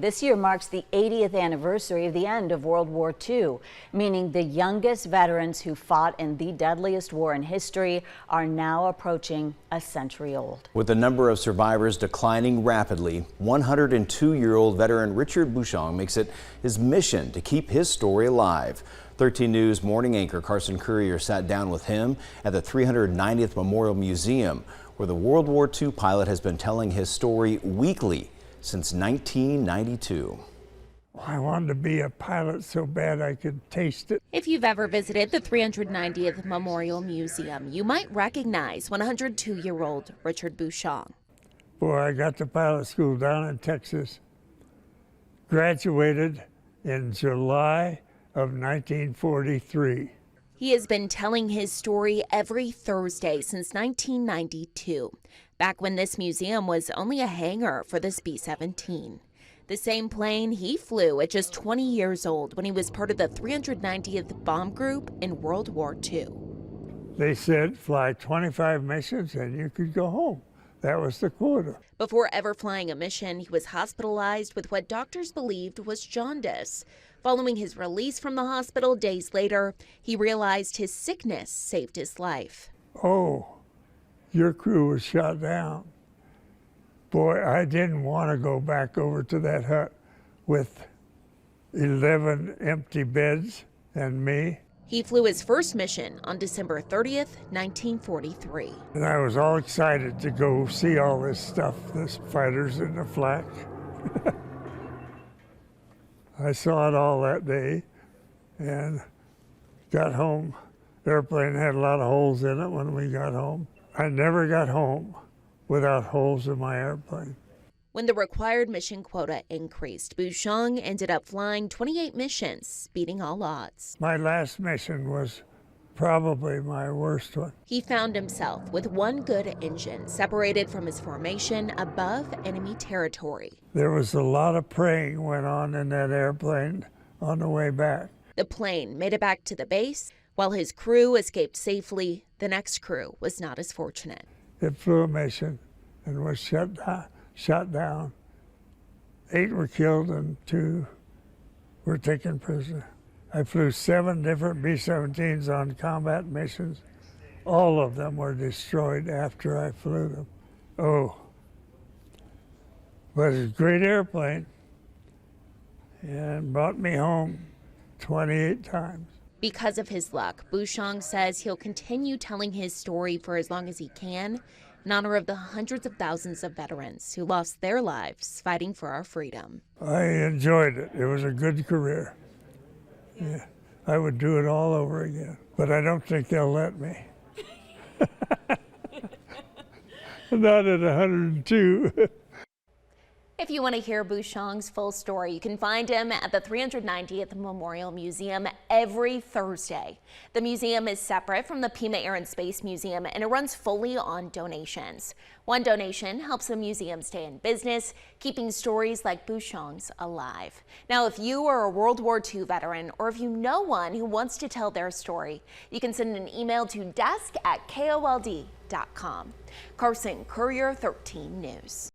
This year marks the 80th anniversary of the end of World War II, meaning the youngest veterans who fought in the deadliest war in history are now approaching a century old. With the number of survivors declining rapidly, 102-year-old veteran Richard Bushong makes it his mission to keep his story alive. 13 News morning anchor Carson Courier sat down with him at the 390th Memorial Museum, where the World War II pilot has been telling his story weekly since 1992. I wanted to be a pilot so bad I could taste it. If you've ever visited the 390th Memorial Museum, you might recognize 102-year-old Richard Bushong. Boy, I got to pilot school down in Texas, graduated in July of 1943. He has been telling his story every Thursday since 1992, back when this museum was only a hangar for this B-17. The same plane he flew at just 20 years old when he was part of the 390th Bomb Group in World War II. They said fly 25 missions and you could go home. That was the quota. Before ever flying a mission, he was hospitalized with what doctors believed was jaundice. Following his release from the hospital days later, he realized his sickness saved his life. Oh, your crew was shot down. Boy, I didn't want to go back over to that hut with 11 empty beds and me. He flew his first mission on December 30th, 1943. And I was all excited to go see all this stuff, the fighters and the flak. I saw it all that day and got home. The airplane had a lot of holes in it when we got home. I never got home without holes in my airplane. When the required mission quota increased, Bushong ended up flying 28 missions, beating all odds. My last mission was probably my worst one. He found himself with one good engine separated from his formation above enemy territory. There was a lot of praying went on in that airplane on the way back. The plane made it back to the base. While his crew escaped safely, the next crew was not as fortunate. It flew a mission and was shot down. 8 were killed and 2 were taken prisoner. I flew 7 different B-17s on combat missions. All of them were destroyed after I flew them. Oh, but it's a great airplane and brought me home 28 times. Because of his luck, Bushong says he'll continue telling his story for as long as he can in honor of the hundreds of thousands of veterans who lost their lives fighting for our freedom. I enjoyed it. It was a good career. Yeah, I would do it all over again, but I don't think they'll let me. Not at 102. If you want to hear Bushong's full story, you can find him at the 390th Memorial Museum every Thursday. The museum is separate from the Pima Air and Space Museum, and it runs fully on donations. One donation helps the museum stay in business, keeping stories like Bushong's alive. Now, if you are a World War II veteran, or if you know one who wants to tell their story, you can send an email to desk@kold.com. Carson Courier, 13 News.